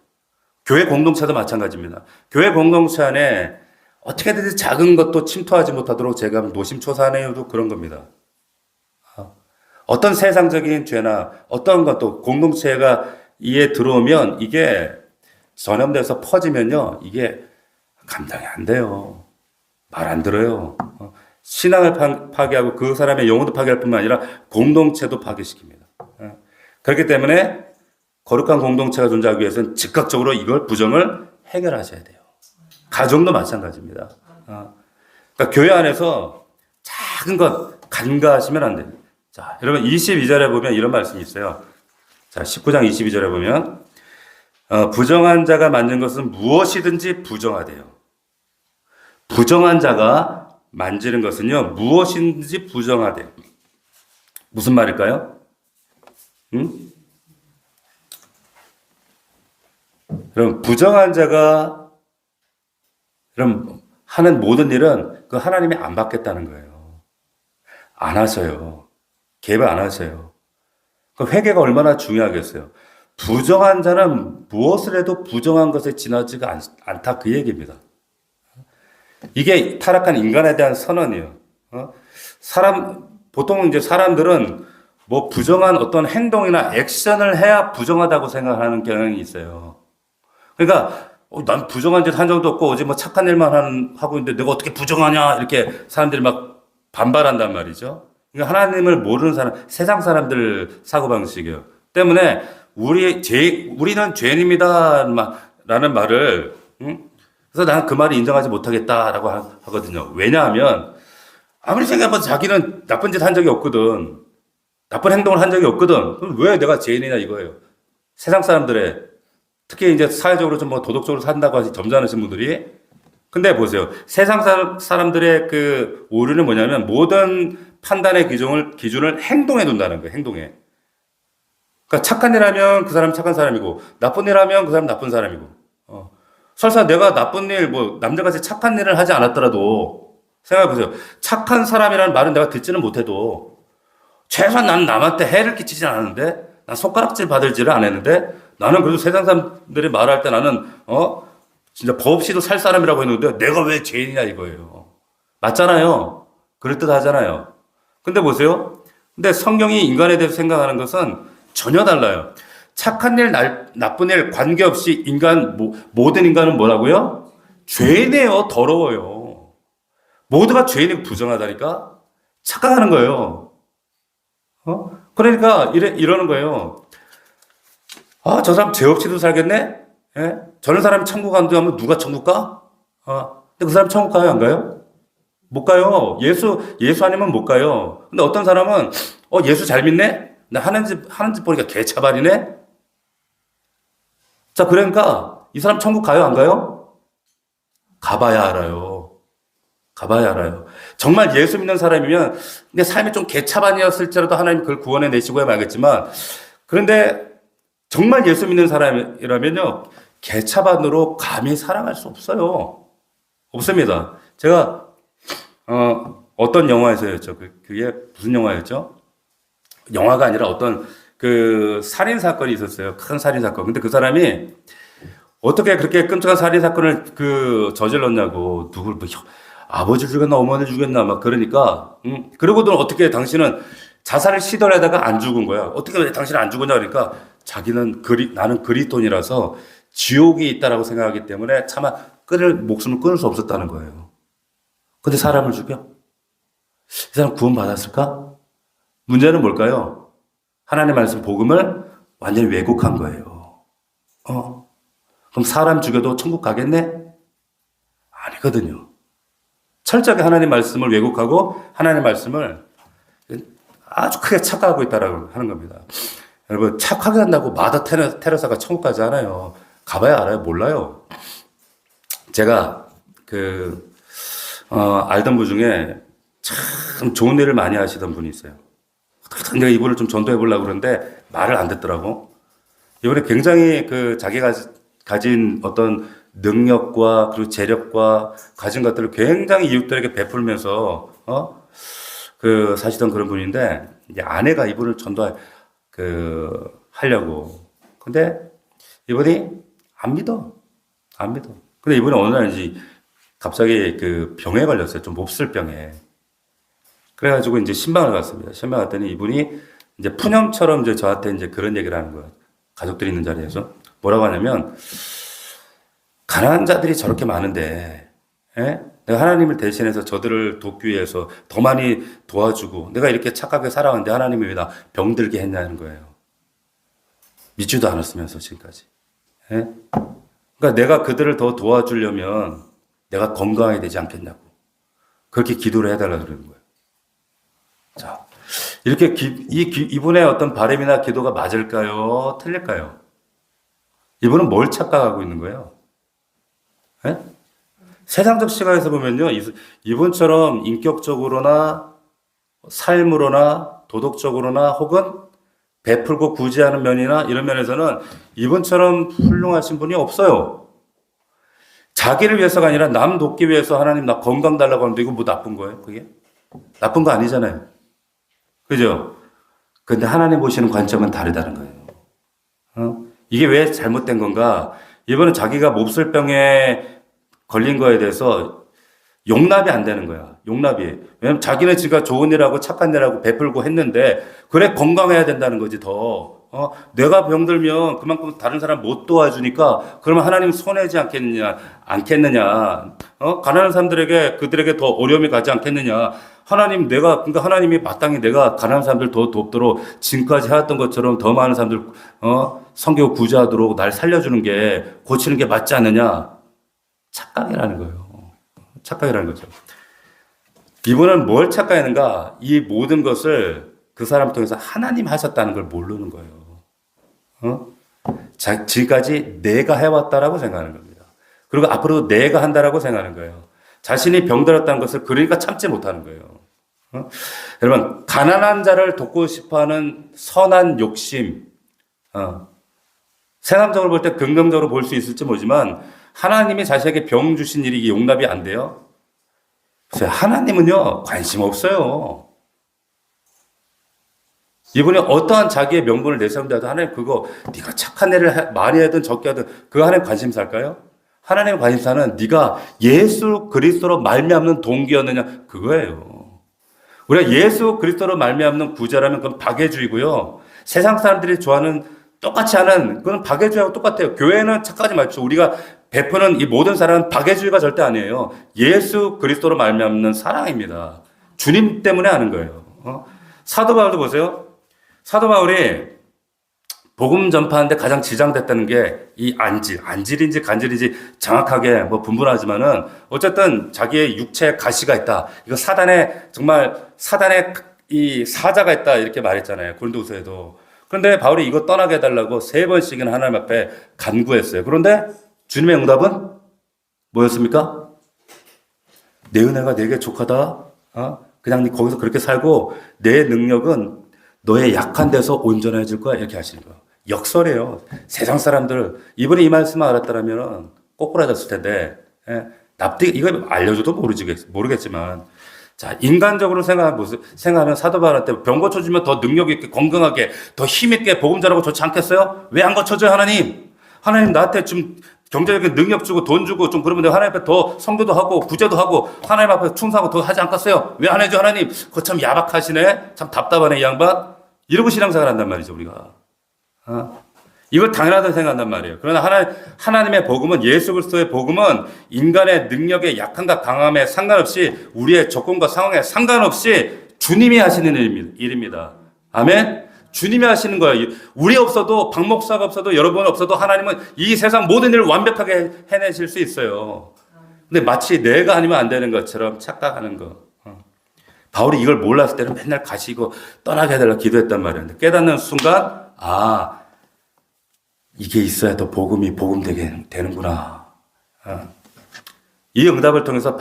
교회 공동체도 마찬가지입니다. 교회 공동체 안에 어떻게든지 작은 것도 침투하지 못하도록 제가 노심초사하는 이유도 그런 겁니다. 어떤 세상적인 죄나 어떤 것도 공동체가 이에 들어오면 이게 전염돼서 퍼지면요, 이게 감당이 안 돼요. 말 안 들어요. 신앙을 파괴하고 그 사람의 영혼도 파괴할 뿐만 아니라 공동체도 파괴시킵니다. 그렇기 때문에 거룩한 공동체가 존재하기 위해서는 즉각적으로 이걸 부정을 해결하셔야 돼요. 가정도 마찬가지입니다. 그러니까 교회 안에서 작은 것 간과하시면 안 돼요. 자, 여러분 22절에 보면 이런 말씀이 있어요. 자, 19장 22절에 보면 부정한 자가 만든 것은 무엇이든지 부정하대요. 부정한 자가 만지는 것은요, 무엇인지 부정하대요. 무슨 말일까요? 그럼 부정한 자가 그럼 하는 모든 일은 그 하나님이 안 받겠다는 거예요. 안 하셔요. 개입 안 하셔요. 그 회개가 얼마나 중요하겠어요. 부정한 자는 무엇을 해도 부정한 것에 지나지가 않다 그 얘기입니다. 이게 타락한 인간에 대한 선언이에요. 보통 이제 사람들은 뭐 부정한 어떤 행동이나 액션을 해야 부정하다고 생각하는 경향이 있어요. 그러니까 난 부정한 짓 한 적도 없고 어제 뭐 착한 일만 하고 있는데 내가 어떻게 부정하냐 이렇게 사람들이 막 반발한단 말이죠. 그러니까 하나님을 모르는 사람, 세상 사람들 사고방식이에요. 때문에 우리는 죄인입니다 라는 말을 그래서 나는 그 말을 인정하지 못하겠다라고 하거든요. 왜냐하면 아무리 생각해봐도 자기는 나쁜 짓 한 적이 없거든. 나쁜 행동을 한 적이 없거든. 그럼 왜 내가 죄인이냐 이거예요. 세상 사람들의 특히 이제 사회적으로 좀 뭐 도덕적으로 산다고 하시 점잖으신 분들이 근데 보세요. 세상 사람들의 그 오류는 뭐냐면 모든 판단의 기준을 행동에 둔다는 거예요. 행동에. 그러니까 착한 일 하면 그 사람이 착한 사람이고 나쁜 일 하면 그 사람이 나쁜 사람이고 설사 내가 나쁜 일, 뭐, 남들같이 착한 일을 하지 않았더라도, 생각해보세요. 착한 사람이라는 말은 내가 듣지는 못해도, 최소한 나는 남한테 해를 끼치지 않았는데, 난 손가락질 받을지를 안 했는데, 나는 그래도 세상 사람들이 말할 때 나는, 진짜 법 없이도 살 사람이라고 했는데, 내가 왜 죄인이냐 이거예요. 맞잖아요. 그럴듯 하잖아요. 근데 보세요. 근데 성경이 인간에 대해서 생각하는 것은 전혀 달라요. 착한 일, 나쁜 일 관계없이 모든 인간은 뭐라고요? 죄인이에요. 더러워요. 모두가 죄인이고 부정하다니까? 착각하는 거예요. 그러니까 이러는 거예요. 저 사람 죄 없이도 살겠네? 예? 저런 사람이 천국 안 가면 누가 천국 가? 근데 그 사람 천국 가요? 안 가요? 못 가요. 예수 아니면 못 가요. 근데 어떤 사람은, 예수 잘 믿네? 나 하는 집 보니까 개차반이네? 자, 그러니까 이 사람 천국 가요? 안 가요? 가봐야 알아요. 가봐야 알아요. 정말 예수 믿는 사람이면 내 삶이 좀 개차반이었을지라도 하나님 그걸 구원해 내시고야 말겠지만 그런데 정말 예수 믿는 사람이라면요. 개차반으로 감히 사랑할 수 없어요. 없습니다. 제가 어떤 영화에서였죠. 그게 무슨 영화였죠? 영화가 아니라 어떤 그 살인 사건이 있었어요. 큰 살인 사건. 근데 그 사람이 어떻게 그렇게 끔찍한 살인 사건을 저질렀냐고 누굴 뭐 아버지 죽였나 어머니 죽였나 막 그러니까 그러고도 어떻게 당신은 자살을 시도를 하다가 안 죽은 거야. 어떻게 왜 당신은 안 죽었냐 그러니까 자기는 나는 그리스도인이라서 지옥이 있다라고 생각하기 때문에 차마 목숨을 끊을 수 없었다는 거예요. 근데 사람을 죽여? 이 사람 구원 받았을까? 문제는 뭘까요? 하나님의 말씀 복음을 완전히 왜곡한 거예요. 그럼 사람 죽여도 천국 가겠네? 아니거든요. 철저하게 하나님 말씀을 왜곡하고 하나님 말씀을 아주 크게 착각하고 있다라고 하는 겁니다. 여러분 착하게 한다고 마더 테레사가 천국 가지 않아요. 가봐야 알아요. 몰라요. 제가 알던 분 중에 참 좋은 일을 많이 하시던 분이 있어요. 내가 이분을 좀 전도해 보려고 그러는데 말을 안 듣더라고. 이번에 굉장히 자기가 가진 어떤 능력과 그리고 재력과 가진 것들을 굉장히 이웃들에게 베풀면서 사시던 그런 분인데 이제 아내가 이분을 하려고. 근데 이분이 안 믿어. 근데 이분이 어느 날 이제 갑자기 병에 걸렸어요. 좀 몹쓸 병에. 그래가지고 이제 신방을 갔습니다. 신방 갔더니 이분이 이제 푸념처럼 이제 저한테 이제 그런 얘기를 하는 거예요. 가족들이 있는 자리에서. 뭐라고 하냐면, 가난한 자들이 저렇게 많은데, 예? 내가 하나님을 대신해서 저들을 돕기 위해서 더 많이 도와주고, 내가 이렇게 착하게 살아왔는데 하나님이 왜 나 병들게 했냐는 거예요. 믿지도 않았으면서 지금까지. 예? 그러니까 내가 그들을 더 도와주려면 내가 건강해야 되지 않겠냐고. 그렇게 기도를 해달라 그러는 거예요. 자, 이렇게 이분의 어떤 바람이나 기도가 맞을까요? 틀릴까요? 이분은 뭘 착각하고 있는 거예요? 예? 세상적 시각에서 보면요, 이분처럼 인격적으로나 삶으로나 도덕적으로나 혹은 베풀고 구제하는 면이나 이런 면에서는 이분처럼 훌륭하신 분이 없어요. 자기를 위해서가 아니라 남 돕기 위해서 하나님 나 건강 달라고 하는데 이거 뭐 나쁜 거예요? 그게? 나쁜 거 아니잖아요. 그죠? 근데 하나님 보시는 관점은 다르다는 거예요. 이게 왜 잘못된 건가? 이번은 자기가 몹쓸병에 걸린 거에 대해서 용납이 안 되는 거야. 용납이. 왜냐면 자기는 지가 좋은 일하고 착한 일하고 베풀고 했는데, 그래, 건강해야 된다는 거지, 더. 내가 병들면 그만큼 다른 사람 못 도와주니까, 그러면 하나님 손해지 않겠느냐. 가난한 사람들에게, 그들에게 더 어려움이 가지 않겠느냐. 그러니까 하나님이 마땅히 내가 가난한 사람들 더 돕도록 지금까지 해왔던 것처럼 더 많은 사람들, 성교 구제하도록 날 살려주는 게, 고치는 게 맞지 않느냐. 착각이라는 거예요. 착각이라는 거죠. 이분은 뭘 착각했는가? 이 모든 것을 그 사람을 통해서 하나님 하셨다는 걸 모르는 거예요. 지금까지 내가 해왔다라고 생각하는 겁니다. 그리고 앞으로 내가 한다라고 생각하는 거예요. 자신이 병들었다는 것을 그러니까 참지 못하는 거예요. 여러분, 가난한 자를 돕고 싶어하는 선한 욕심, 세상적으로 볼 때 긍정적으로 볼 수 있을지 모르지만 하나님이 자신에게 병 주신 일이 용납이 안 돼요. 그래서 하나님은요, 관심 없어요. 이분이 어떠한 자기의 명분을 내세운다도 하나님 그거 네가 착한 일을 많이 하든 적게 하든 그거 하나님 관심사일까요? 하나님 관심사는 네가 예수 그리스도로 말미암는 동기였느냐 그거예요. 우리가 예수 그리스도로 말미암는 구제라면 그건 박애주의고요. 세상 사람들이 좋아하는 똑같이 하는 그건 박애주의하고 똑같아요. 교회는 착각하지 마십시오. 우리가 베푸는 이 모든 사랑은 박애주의가 절대 아니에요. 예수 그리스도로 말미암는 사랑입니다. 주님 때문에 하는 거예요. 사도 바울도 보세요. 사도 바울이 복음 전파하는데 가장 지장됐다는 게 이 안질인지 간질인지 정확하게 뭐 분분하지만은 어쨌든 자기의 육체에 가시가 있다. 이거 정말 사단의 이 사자가 있다 이렇게 말했잖아요. 고린도후서에도. 그런데 바울이 이거 떠나게 해달라고 3번씩이나 하나님 앞에 간구했어요. 그런데 주님의 응답은 뭐였습니까? 내 은혜가 내게 족하다. 그냥 거기서 그렇게 살고 내 능력은 너의 약한 데서 온전해질 거야. 이렇게 하시는 거예요. 역설이에요. 세상 사람들 이번에 이 말씀을 알았더라면 꼬꾸라졌을 텐데 이거 알려줘도 모르겠지만 자 인간적으로 생각하면 사도 바울한테 병 고쳐주면 더 능력 있게 건강하게 더 힘 있게 복음 전하고 좋지 않겠어요? 왜 안 고쳐줘요 하나님? 하나님 나한테 좀 경제적인 능력 주고 돈 주고 좀 그러면 내가 하나님 앞에 더 성교도 하고 구제도 하고 하나님 앞에 충성하고 더 하지 않겠어요? 왜 안 해줘 하나님? 그거 참 야박하시네. 참 답답하네 이 양반. 이러고 신앙생활 한단 말이죠 우리가. 이걸 당연하다고 생각한단 말이에요. 그러나 하나님의 복음은 예수 그리스도의 복음은 인간의 능력의 약함과 강함에 상관없이 우리의 조건과 상황에 상관없이 주님이 하시는 일입니다. 아멘. 주님이 하시는 거예요. 우리 없어도 박 목사가 없어도 여러분 없어도 하나님은 이 세상 모든 일을 완벽하게 해내실 수 있어요. 근데 마치 내가 아니면 안 되는 것처럼 착각하는 거. 바울이 이걸 몰랐을 때는 맨날 가시고 떠나게 해달라고 기도했단 말이에요. 깨닫는 순간 이게 있어야 더 복음이 복음되게 되는구나. 이 응답을 통해서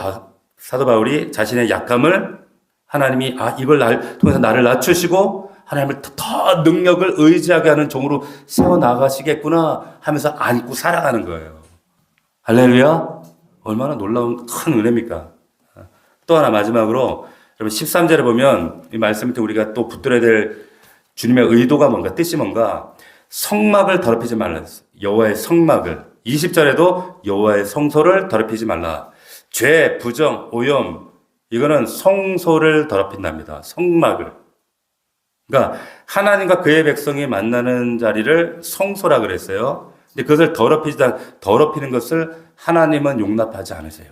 사도 바울이 자신의 약함을 하나님이 이걸 통해서 나를 낮추시고 하나님을 더 능력을 의지하게 하는 종으로 세워나가시겠구나 하면서 안고 살아가는 거예요. 할렐루야. 얼마나 놀라운 큰 은혜입니까? 또 하나 마지막으로 여러분 13절에 보면 이 말씀을 통해 우리가 또 붙들어야 될 주님의 의도가 뭔가 뜻이 뭔가 성막을 더럽히지 말라. 여호와의 성막을 20절에도 여호와의 성소를 더럽히지 말라. 죄, 부정, 오염 이거는 성소를 더럽힌답니다. 성막을. 그러니까 하나님과 그의 백성이 만나는 자리를 성소라 그랬어요. 근데 그것을 더럽히는 것을 하나님은 용납하지 않으세요.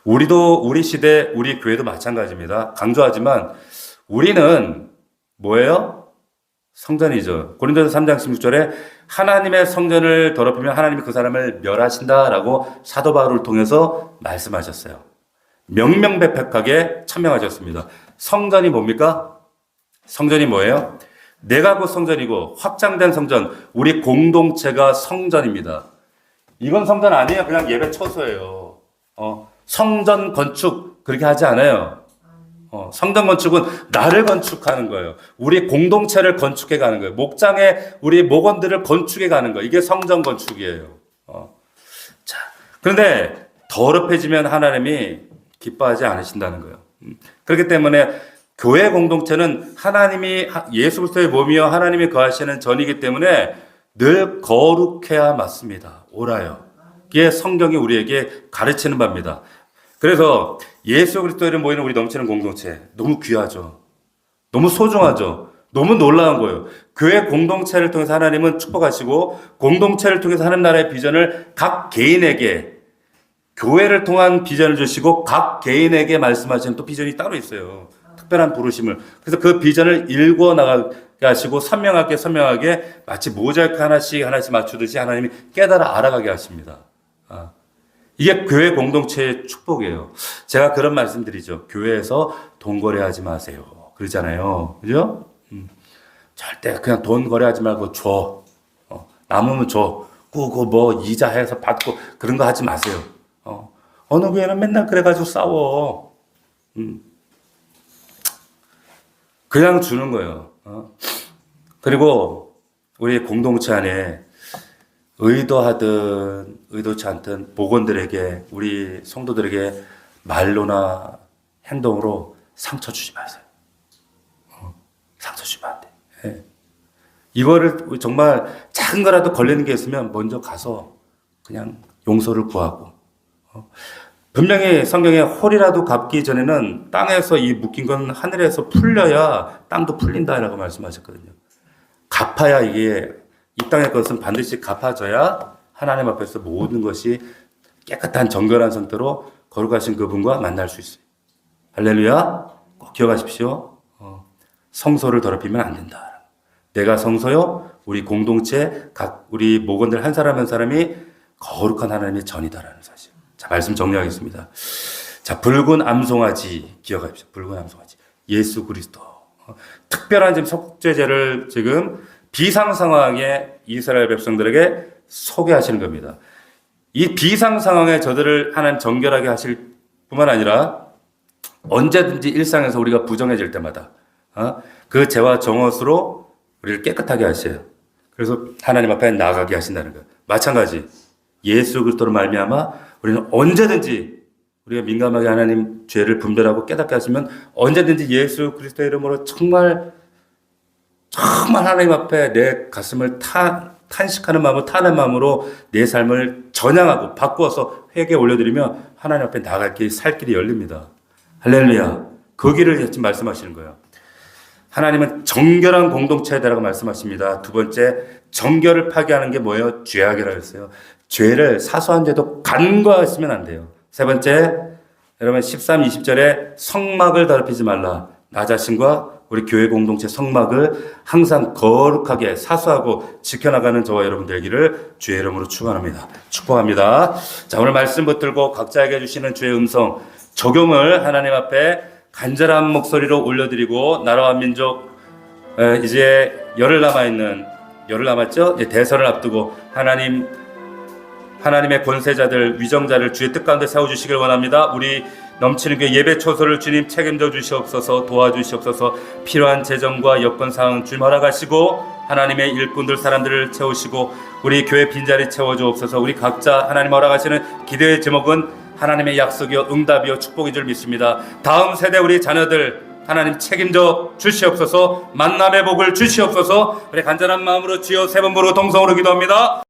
우리 시대, 우리 교회도 마찬가지입니다. 강조하지만 우리는 뭐예요? 성전이죠. 고린도서 3장 16절에 하나님의 성전을 더럽히면 하나님이 그 사람을 멸하신다라고 사도 바울을 통해서 말씀하셨어요. 명명백백하게 천명하셨습니다. 성전이 뭡니까? 성전이 뭐예요? 내가 곧 성전이고 확장된 성전, 우리 공동체가 성전입니다. 이건 성전 아니에요. 그냥 예배 처소예요. 성전 건축 그렇게 하지 않아요. 성전 건축은 나를 건축하는 거예요. 우리 공동체를 건축해 가는 거예요. 목장에 우리 목원들을 건축해 가는 거예요. 이게 성전 건축이에요. 자, 그런데 더럽혀지면 하나님이 기뻐하지 않으신다는 거예요. 그렇기 때문에 교회 공동체는 하나님이 예수 그리스도의 몸이요 하나님이 거하시는 전이기 때문에 늘 거룩해야 맞습니다. 옳아요. 이게 성경이 우리에게 가르치는 바입니다. 그래서 예수 그리스도를 모이는 우리 넘치는 공동체 너무 귀하죠. 너무 소중하죠. 너무 놀라운 거예요. 교회 공동체를 통해서 하나님은 축복하시고 공동체를 통해서 하나님 나라의 비전을 각 개인에게 교회를 통한 비전을 주시고 각 개인에게 말씀하시는 또 비전이 따로 있어요. 특별한 부르심을. 그래서 그 비전을 읽어 나가게 하시고 선명하게 마치 모자이크 하나씩 맞추듯이 하나님이 깨달아 알아가게 하십니다. 이게 교회 공동체의 축복이에요. 제가 그런 말씀드리죠. 교회에서 돈 거래하지 마세요. 그러잖아요. 그죠? 절대 그냥 돈 거래하지 말고 줘. 남으면 줘. 그거 뭐 이자 해서 받고 그런 거 하지 마세요. 어느 교회는 맨날 그래가지고 싸워. 그냥 주는 거예요. 그리고 우리 공동체 안에 의도하든 의도치 않든 목원들에게 우리 성도들에게 말로나 행동으로 상처 주지 마세요. 상처 주면 안 돼. 네. 이거를 정말 작은 거라도 걸리는 게 있으면 먼저 가서 그냥 용서를 구하고 분명히 성경에 홀이라도 갚기 전에는 땅에서 이 묶인 건 하늘에서 풀려야 땅도 풀린다라고 말씀하셨거든요. 갚아야 이게 이 땅의 것은 반드시 갚아져야 하나님 앞에서 모든 것이 깨끗한 정결한 상태로 거룩하신 그분과 만날 수 있어요. 할렐루야. 꼭 기억하십시오. 성소를 더럽히면 안 된다. 내가 성소요. 우리 공동체 우리 목원들 한 사람 한 사람이 거룩한 하나님의 전이다라는 사실. 자, 말씀 정리하겠습니다. 자, 붉은 암송아지 기억하십시오. 붉은 암송아지. 예수 그리스도. 특별한 지금 속죄제를 지금 비상 상황에 이스라엘 백성들에게 소개하시는 겁니다. 이 비상 상황에 저들을 하나님 정결하게 하실 뿐만 아니라 언제든지 일상에서 우리가 부정해질 때마다 그 죄와 정옷으로 우리를 깨끗하게 하셔요. 그래서 하나님 앞에 나아가게 하신다는 거예요. 마찬가지 예수 그리스도로 말미암아 우리는 언제든지 우리가 민감하게 하나님 죄를 분별하고 깨닫게 하시면 언제든지 예수 그리스도의 이름으로 정말 하나님 앞에 내 가슴을 탄식하는 마음으로 타는 마음으로 내 삶을 전향하고 바꾸어서 회개에 올려드리면 하나님 앞에 나갈 길이 살 길이 열립니다. 할렐루야. 그 길을 지금 말씀하시는 거예요. 하나님은 정결한 공동체다라고 말씀하십니다. 두 번째, 정결을 파괴하는 게 뭐예요? 죄악이라고 했어요. 죄를 사소한 죄도 간과했으면 안 돼요. 세 번째, 여러분 13, 20절에 성막을 더럽히지 말라. 나 자신과 우리 교회 공동체 성막을 항상 거룩하게 사수하고 지켜나가는 저와 여러분 되기를 주의 이름으로 축원합니다. 축복합니다. 자, 오늘 말씀 붙들고 각자에게 주시는 주의 음성 적용을 하나님 앞에 간절한 목소리로 올려드리고 나라와 민족 이제 열흘 남았죠? 대선을 앞두고 하나님의 권세자들 위정자를 주의 뜻 가운데 세워주시길 원합니다. 우리 넘치는 그 예배 초소를 주님 책임져 주시옵소서. 도와주시옵소서. 필요한 재정과 여건사항 주님 허락하시고 하나님의 일꾼들 사람들을 채우시고 우리 교회 빈자리 채워주옵소서. 우리 각자 하나님 허락하시는 기도의 제목은 하나님의 약속이요 응답이요 축복인 줄 믿습니다. 다음 세대 우리 자녀들 하나님 책임져 주시옵소서. 만남의 복을 주시옵소서. 우리 간절한 마음으로 주여 세 번 부르고 동성으로 기도합니다.